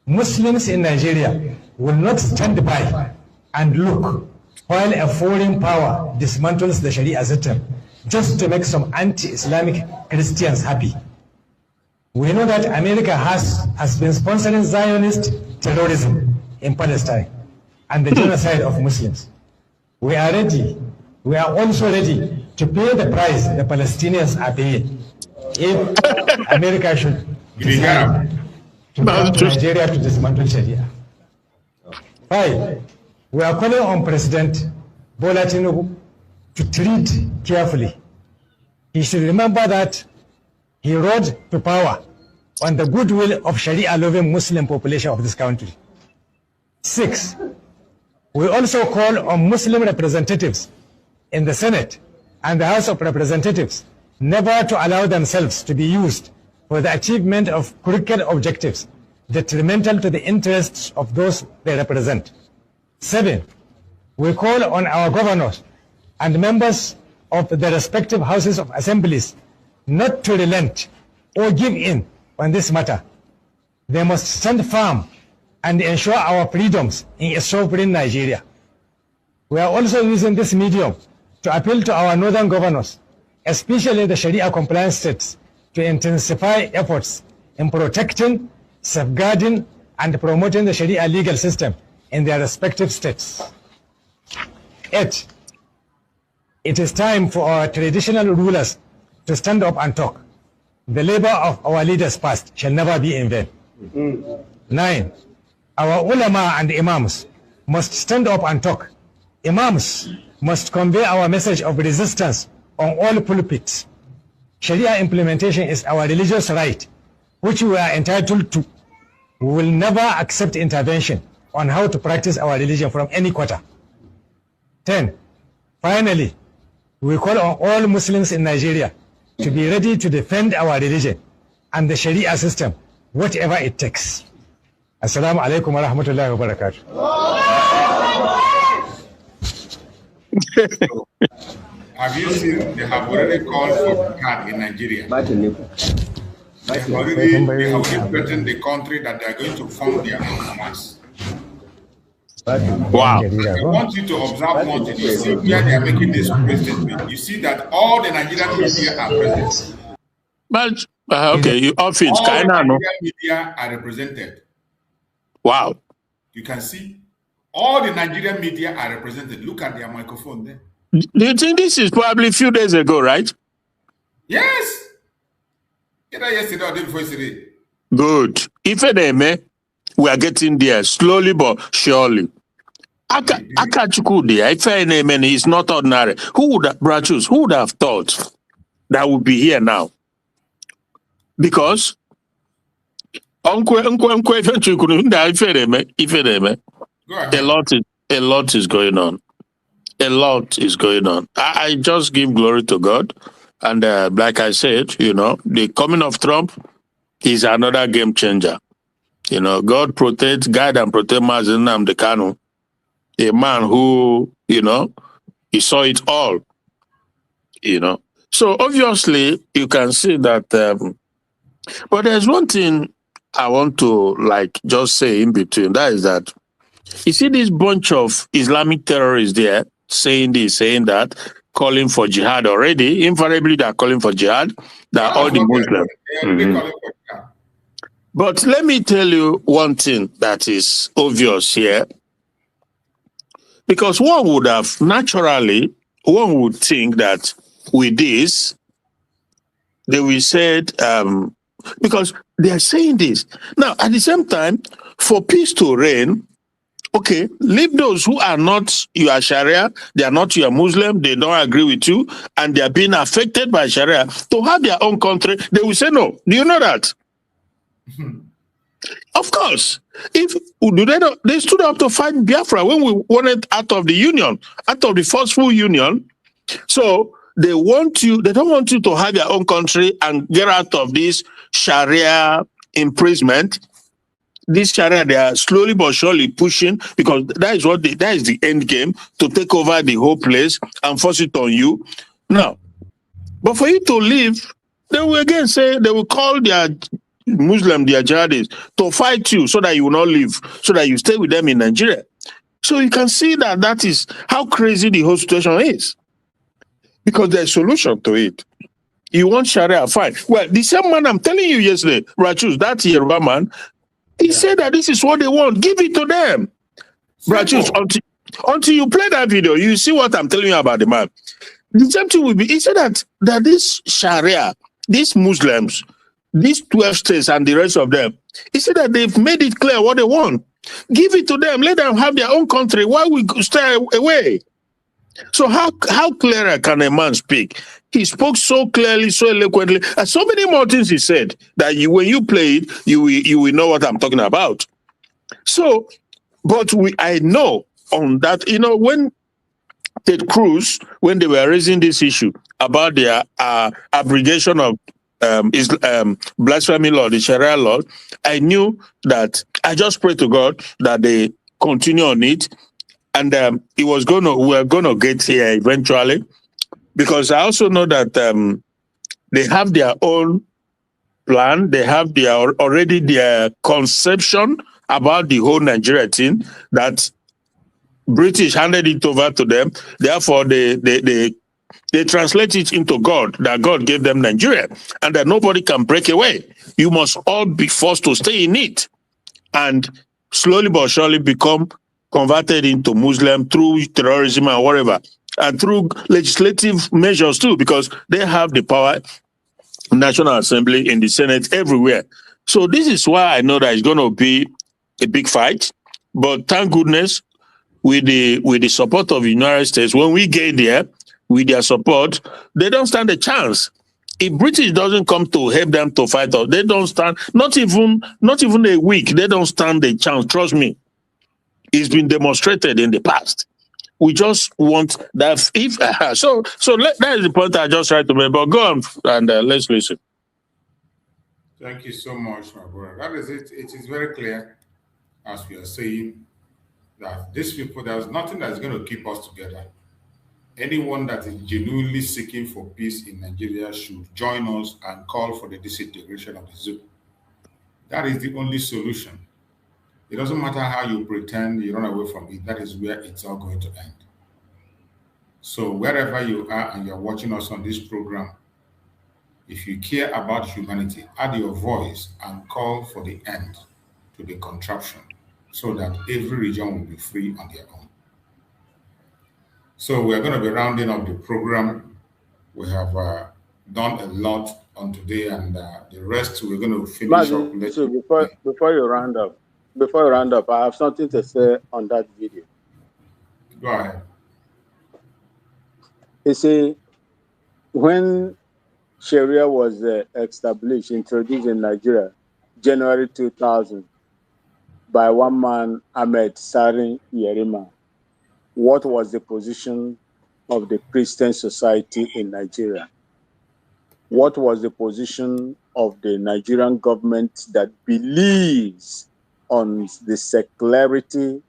Muslims in Nigeria will not stand by and look while a foreign power dismantles the Sharia system just to make some anti-Islamic Christians happy. We know that America has been sponsoring Zionist terrorism in Palestine and the genocide of Muslims. We are also ready to pay the price the Palestinians are paying if America should decide to come to Nigeria to dismantle Sharia. 5. We are calling on President Bola Tinubu to tread carefully. He should remember that he rose to power on the goodwill of Sharia-loving Muslim population of this country. 6. We also call on Muslim representatives in the Senate and the House of Representatives never to allow themselves to be used for the achievement of crooked objectives detrimental to the interests of those they represent. 7. We call on our governors and members of the respective houses of assemblies not to relent or give in on this matter. They must stand firm and ensure our freedoms in a sovereign Nigeria. We are also using this medium to appeal to our northern governors, especially the Sharia compliant states, to intensify efforts in protecting, safeguarding, and promoting the Sharia legal system in their respective states. 8. It is time for our traditional rulers to stand up and talk. The labor of our leaders past shall never be in vain. 9. Our ulama and imams must stand up and talk. Imams must convey our message of resistance on all pulpits. Sharia implementation is our religious right, which we are entitled to. We will never accept intervention on how to practice our religion from any quarter. 10. Finally, we call on all Muslims in Nigeria to be ready to defend our religion and the Sharia system, whatever it takes. Assalamu alaikum wa rahmatullahi wa barakatuh. Have you seen they have already called for jihad in Nigeria? They have already threatened the country that they are going to form their own mass. Wow. I want you to observe one thing. You see where they are making this statement. You see that all the Nigerian media are present. But, okay, you off it. All the Nigerian media are represented. Wow. You can see all the Nigerian media are represented. Look at their microphone there. Do you think this is probably a few days ago, right? Yes. Either yesterday or the day before yesterday. Good. If we are getting there slowly but surely. Akachukudi, is not ordinary. Who would have thought that would be here now? Because a lot is going on. A lot is going on. I just give glory to God. And like I said, the coming of Trump is another game changer. God guide and protect Mazi Nnamdi Kanu, a man who, he saw it all, So obviously, you can see that, but there's one thing I want to just say in between. That is that, you see this bunch of Islamic terrorists there saying this, saying that, calling for jihad already. Invariably, they are calling for jihad. They are all the Muslims. But let me tell you one thing that is obvious here. Because one would have naturally, one would think that with this, they will say, because they are saying this. Now, at the same time, for peace to reign, okay, leave those who are not your Sharia, they are not your Muslim, they don't agree with you, and they are being affected by Sharia to have their own country. They will say no. Do you know that? Of course. If do they not, they stood up to fight Biafra when we wanted out of the union, out of the forceful union. So they want you, they don't want you to have your own country and get out of this Sharia imprisonment. This Sharia, they are slowly but surely pushing, because that is what that is the end game, to take over the whole place and force it on you. Now, but for you to leave, they will again say, they will call their Muslim, their jihadis, to fight you so that you will not leave, so that you stay with them in Nigeria. So you can see that that is how crazy the whole situation is. Because there's a solution to it. You want Sharia, fine. Well, the same man I'm telling you yesterday, Rachus, that Yoruba man, he said that this is what they want. Give it to them. Rachus, until you play that video, you see what I'm telling you about the man. The same thing will be, he said that this Sharia, these Muslims, these 12 states and the rest of them, he said that they've made it clear what they want. Give it to them. Let them have their own country. Why we stay away? So how clearer can a man speak? He spoke so clearly, so eloquently, and so many more things he said that when you play it, you will know what I'm talking about. So, but I know on that, when Ted Cruz, when they were raising this issue about the abrogation of blasphemy law, the Sharia law, I knew that I just prayed to God that they continue on it, and we were gonna get here eventually, because I also know that they have their own plan, they have already their conception about the whole Nigeria thing, that British handed it over to them. Therefore, they translate it into God, that God gave them Nigeria, and that nobody can break away. You must all be forced to stay in it, and slowly but surely become converted into Muslim through terrorism and whatever, and through legislative measures too, because they have the power, National Assembly, in the Senate, everywhere. So this is why I know that it's going to be a big fight. But thank goodness, with the support of the United States, when we get there, with their support, they don't stand a chance. If British doesn't come to help them to fight us, they don't stand, not even a week, they don't stand a chance. Trust me. It's been demonstrated in the past. We just want that. That is the point I just tried to make. But go on and let's listen. Thank you so much, my brother. That is it. It is very clear, as we are saying, that these people, there's nothing that's going to keep us together. Anyone that is genuinely seeking for peace in Nigeria should join us and call for the disintegration of the zoo. That is the only solution. It doesn't matter how you pretend you run away from it. That is where it's all going to end. So wherever you are and you're watching us on this program, if you care about humanity, add your voice and call for the end to the contraption, so that every region will be free on their own. So we're going to be rounding up the program. We have done a lot on today, and the rest we're going to finish up. So before you round up, I have something to say on that video. Go ahead. You see, when Sharia was established, introduced in Nigeria, January 2000, by one man, Ahmed Sari Yerima, what was the position of the Christian society in Nigeria? What was the position of the Nigerian government that believes on the secularity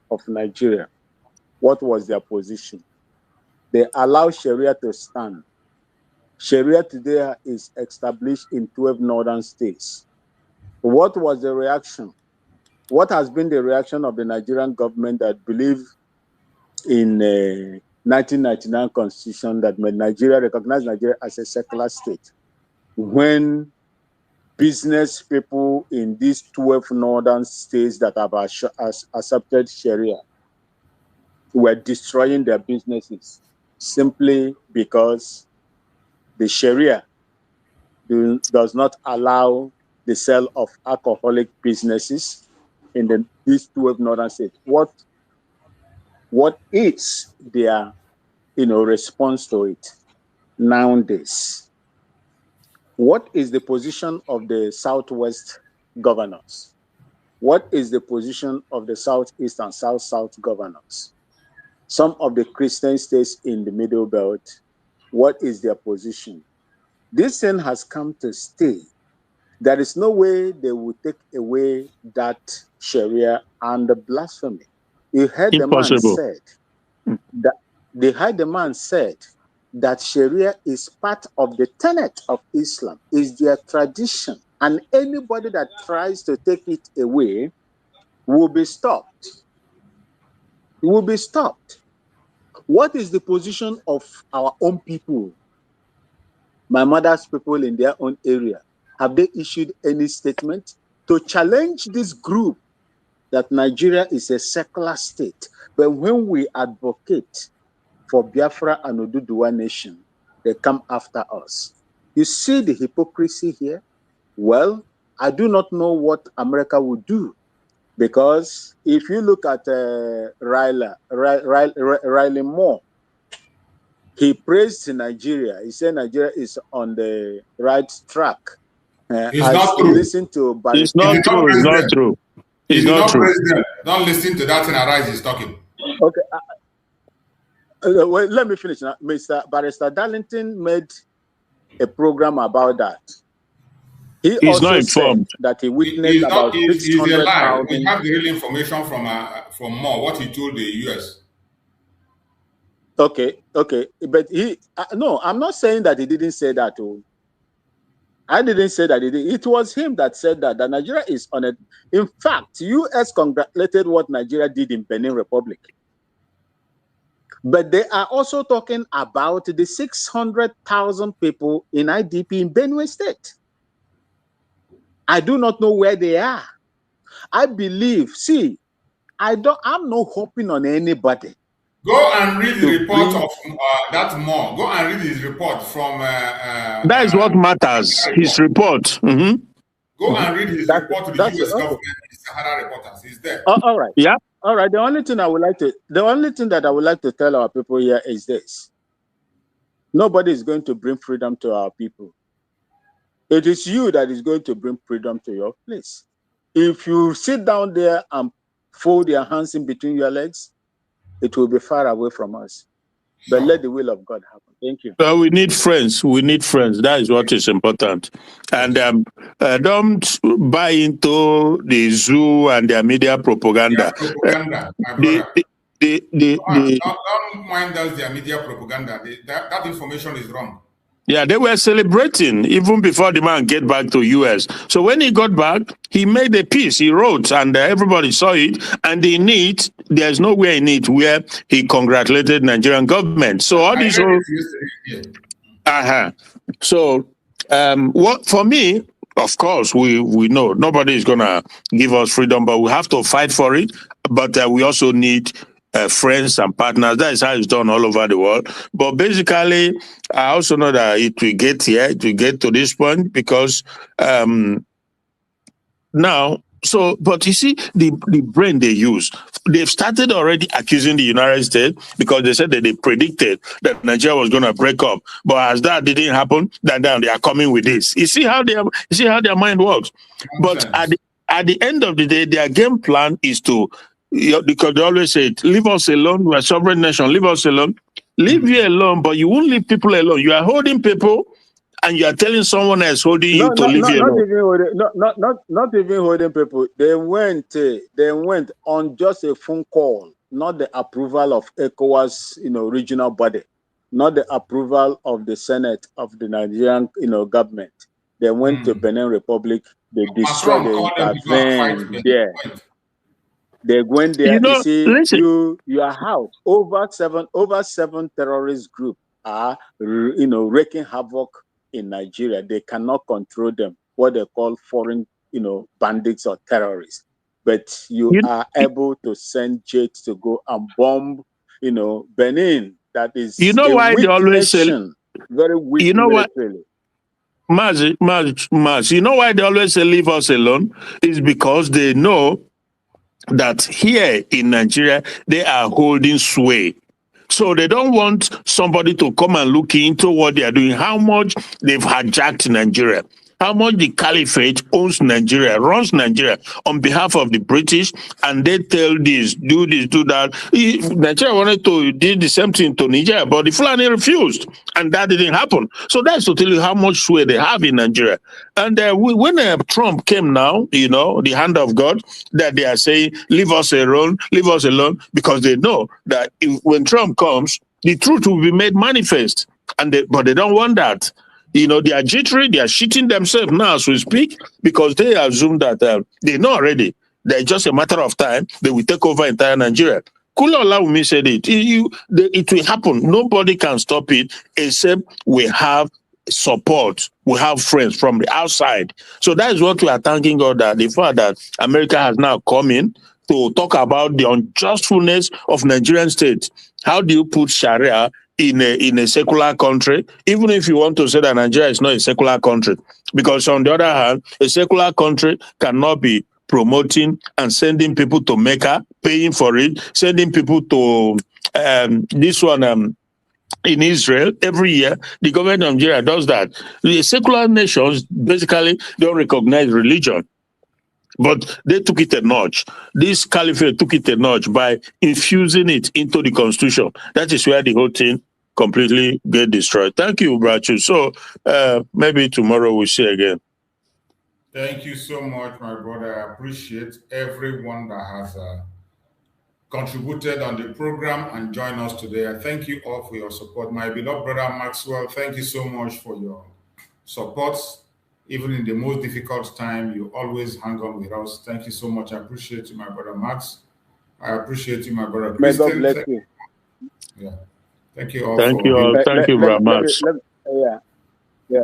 of Nigeria? What was their position? They allow Sharia to stand. Sharia today is established in 12 northern states. What was the reaction? What has been the reaction of the Nigerian government that believe in 1999 constitution that made Nigeria, recognize Nigeria as a secular state, when business people in these 12 northern states that have accepted Sharia were destroying their businesses simply because the Sharia does not allow the sale of alcoholic businesses in these 12 northern states. What is their response to it nowadays? What is the position of the Southwest governors? What is the position of the Southeast and South-South governors? Some of the Christian states in the Middle Belt, what is their position? This thing has come to stay. There is no way they will take away that Sharia and the blasphemy. You heard the man said that Sharia is part of the tenet of Islam, is their tradition, and anybody that tries to take it away will be stopped. Will be stopped. What is the position of our own people, my mother's people in their own area? Have they issued any statement to challenge this group that Nigeria is a secular state? But when we advocate for Biafra and Oduduwa nation, they come after us. You see the hypocrisy here? Well, I do not know what America would do, because if you look at Riley Moore, he praised Nigeria. He said Nigeria is on the right track. It's not true. Listen to It's not true. It's not true. It's not true. President. Don't listen to that in Arise is talking. Okay. Well, let me finish now. Mr. Barrister Darlington made a program about that. He's also not informed. Said that he witnessed about 600,000. We have the real information from Moore, what he told the U.S. Okay, but no, I'm not saying that he didn't say that. I didn't say that he did. It was him that said that Nigeria is on it. In fact, U.S. congratulated what Nigeria did in Benin Republic. But they are also talking about the 600,000 people in IDP in Benue State. I do not know where they are. I believe, see, I'm not hoping on anybody. Go and read the report of that Moore. Go and read his report from... that is what matters, his report. Mm-hmm. Go and read his report to the U.S. government, the Sahara reporters. He's there. All right. Yeah. All right. The only thing that I would like to tell our people here is this: nobody is going to bring freedom to our people. It is you that is going to bring freedom to your place. If you sit down there and fold your hands in between your legs, it will be far away from us. But let the will of God happen. Thank you. We need friends. We need friends. That is what is important. And don't buy into the zoo and their media propaganda. Don't mind us their media propaganda. That information is wrong. Yeah, they were celebrating even before the man get back to US. So when he got back, he made a piece, he wrote, and everybody saw it. And in it, there's nowhere in it where he congratulated Nigerian government. So all these... So what for me, of course, we know nobody is going to give us freedom, but we have to fight for it. But we also need friends and partners. That is how it's done all over the world. But basically, I also know that it will get here, it will get to this point because now, so, but you see, the brain they use, they've started already accusing the United States because they said that they predicted that Nigeria was going to break up. But as that didn't happen, then they are coming with this. You see how their mind works. But at the end of the day, their game plan is to, because they always say, leave us alone, we're a sovereign nation, leave us alone. Leave you alone, but you won't leave people alone. You are holding people and you are telling someone else holding you to leave you alone. Not even holding people. They went on just a phone call, not the approval of ECOWAS, regional body, not the approval of the Senate of the Nigerian, government. They went to Benin Republic, they destroyed, they intervened there. They went there. You see, your house over seven terrorist groups are wreaking havoc in Nigeria. They cannot control them. What they call foreign bandits or terrorists. But you are able to send jets to go and bomb Benin, that is why they always say, very weak militarily. Mazi, you know why they always say leave us alone? It's because they know that here in Nigeria, they are holding sway. So they don't want somebody to come and look into what they are doing, how much they've hijacked Nigeria, how much the caliphate owns Nigeria, runs Nigeria on behalf of the British, and they tell this, do that. Nigeria wanted to do the same thing to Nigeria, but the Fulani refused, and that didn't happen. So that's to tell you how much sway they have in Nigeria. And when Trump came now, the hand of God, that they are saying, leave us alone, because they know that when Trump comes, the truth will be made manifest. But they don't want that. They are jittery, they are shitting themselves now as we speak, because they assume that they know already that it's just a matter of time they will take over entire Nigeria. Colonial said it. It will happen. Nobody can stop it except we have support. We have friends from the outside. So that is what we are thanking God, that the fact that America has now come in to talk about the unjustfulness of Nigerian state. How do you put Sharia in a secular country, even if you want to say that Nigeria is not a secular country? Because on the other hand, a secular country cannot be promoting and sending people to Mecca, paying for it, sending people to in Israel every year. The government of Nigeria does that. The secular nations basically don't recognize religion. But they took it a notch. This caliphate took it a notch by infusing it into the constitution. That is where the whole thing completely get destroyed. Thank you, Brachu. So maybe tomorrow we'll see again. Thank you so much, my brother. I appreciate everyone that has contributed on the program and joined us today. I thank you all for your support. My beloved brother Maxwell, thank you so much for your support. Even in the most difficult time, you always hang on with us. Thank you so much. I appreciate you, my brother Max. I appreciate you, my brother Christian. May God bless you. Yeah. Thank you all. Thank you all. Thank you very much. Yeah.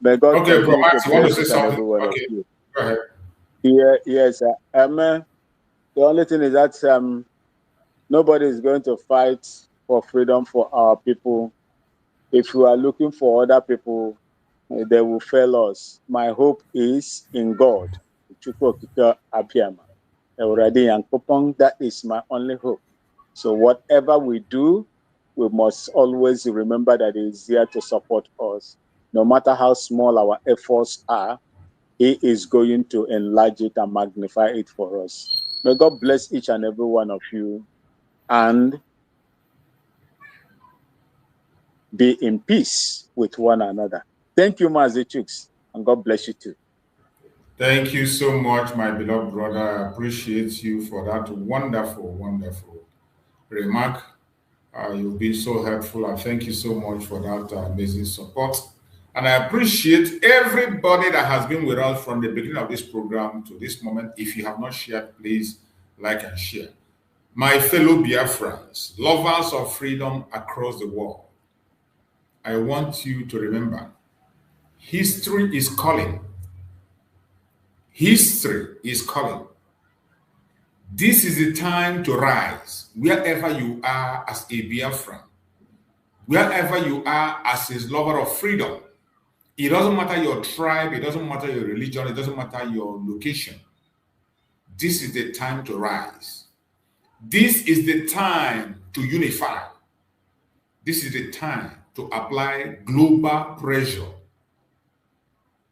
May God okay, bro, Max, you want to say something? Okay. Go ahead. Yes. The only thing is that nobody is going to fight for freedom for our people. If we are looking for other people, they will fail us. My hope is in God. That is my only hope. So whatever we do, we must always remember that He is here to support us. No matter how small our efforts are, He is going to enlarge it and magnify it for us. May God bless each and every one of you and be in peace with one another. Thank you, Mazi Chooks, and God bless you too. Thank you so much, my beloved brother. I appreciate you for that wonderful, wonderful remark. You've been so helpful, and thank you so much for that amazing support. And I appreciate everybody that has been with us from the beginning of this program to this moment. If you have not shared, please like and share. My fellow Biafrans, lovers of freedom across the world, I want you to remember, history is calling. History is calling. This is the time to rise, wherever you are as a Biafran, wherever you are as a lover of freedom. It doesn't matter your tribe, it doesn't matter your religion, it doesn't matter your location. This is the time to rise. This is the time to unify. This is the time to apply global pressure.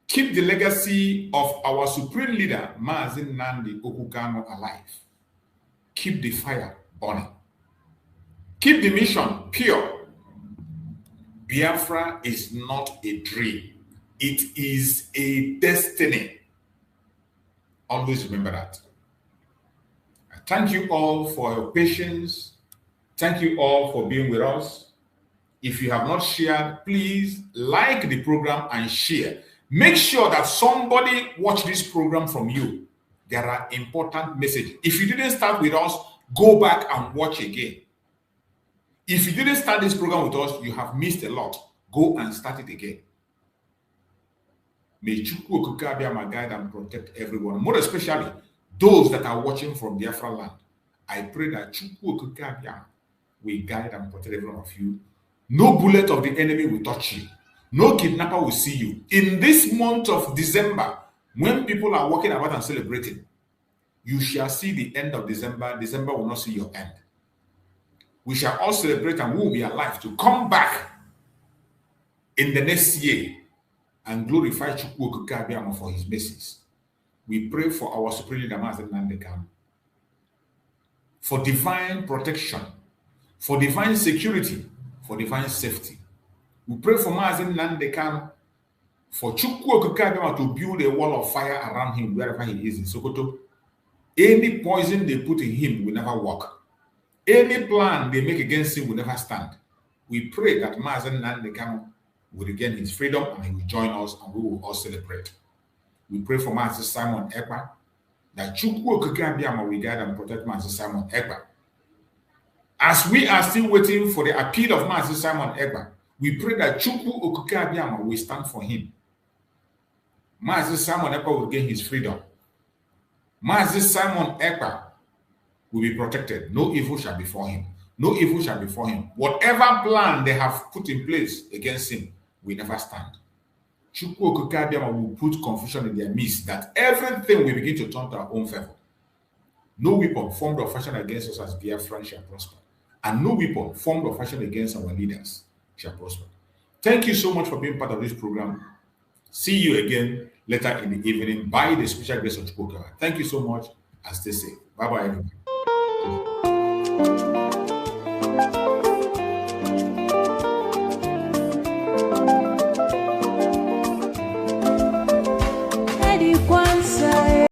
Keep the legacy of our supreme leader, Mazi Nnamdi Kanu, alive. Keep the fire burning. Keep the mission pure. Biafra is not a dream. It is a destiny. Always remember that. I thank you all for your patience. Thank you all for being with us. If you have not shared, please like the program and share. Make sure that somebody watch this program from you. There are important messages. If you didn't start with us, go back and watch again. If you didn't start this program with us, you have missed a lot. Go and start it again. May Chukwu Okike Abiyama guide and protect everyone, more especially those that are watching from Biafra land. I pray that Chukwu Okike Abiyama will guide and protect every one of you. No bullet of the enemy will touch you. No kidnapper will see you. In this month of December, when people are walking about and celebrating, you shall see the end of December. December will not see your end. We shall all celebrate and we will be alive to come back in the next year and glorify Chukwu Okike Abiama for his mercies. We pray for our supreme leader, Mazi Nnamdi Kanu, for divine protection, for divine security, for divine safety. We pray for Mazi Nnamdi Kanu, for Chukwu Okike Abiama to build a wall of fire around him wherever he is in Sokoto. Any poison they put in him will never work. Any plan they make against him will never stand. We pray that Mazi Nnamdi Kanu will regain his freedom and he will join us and we will all celebrate. We pray for Mazi Simon Ekpa, that Chukwu Okike Abiama will guide and protect Mazi Simon Ekpa. As we are still waiting for the appeal of Mazi Simon Ekpa, we pray that Chukwu Okike Abiama will stand for him. Mazi Simon Ekpa will gain his freedom. Mazi Simon Ekpa will be protected. No evil shall befall him. No evil shall befall him. Whatever plan they have put in place against him will never stand. Chukwu Okike Abiama will put confusion in their midst, that everything will begin to turn to our own favor. No weapon formed or fashioned against us as Biafra shall prosper. And no weapon formed or fashioned against our leaders shall prosper. Thank you so much for being part of this program. See you again later in the evening by the special grace of Chukwu. Thank you so much and stay safe. Bye-bye, everybody.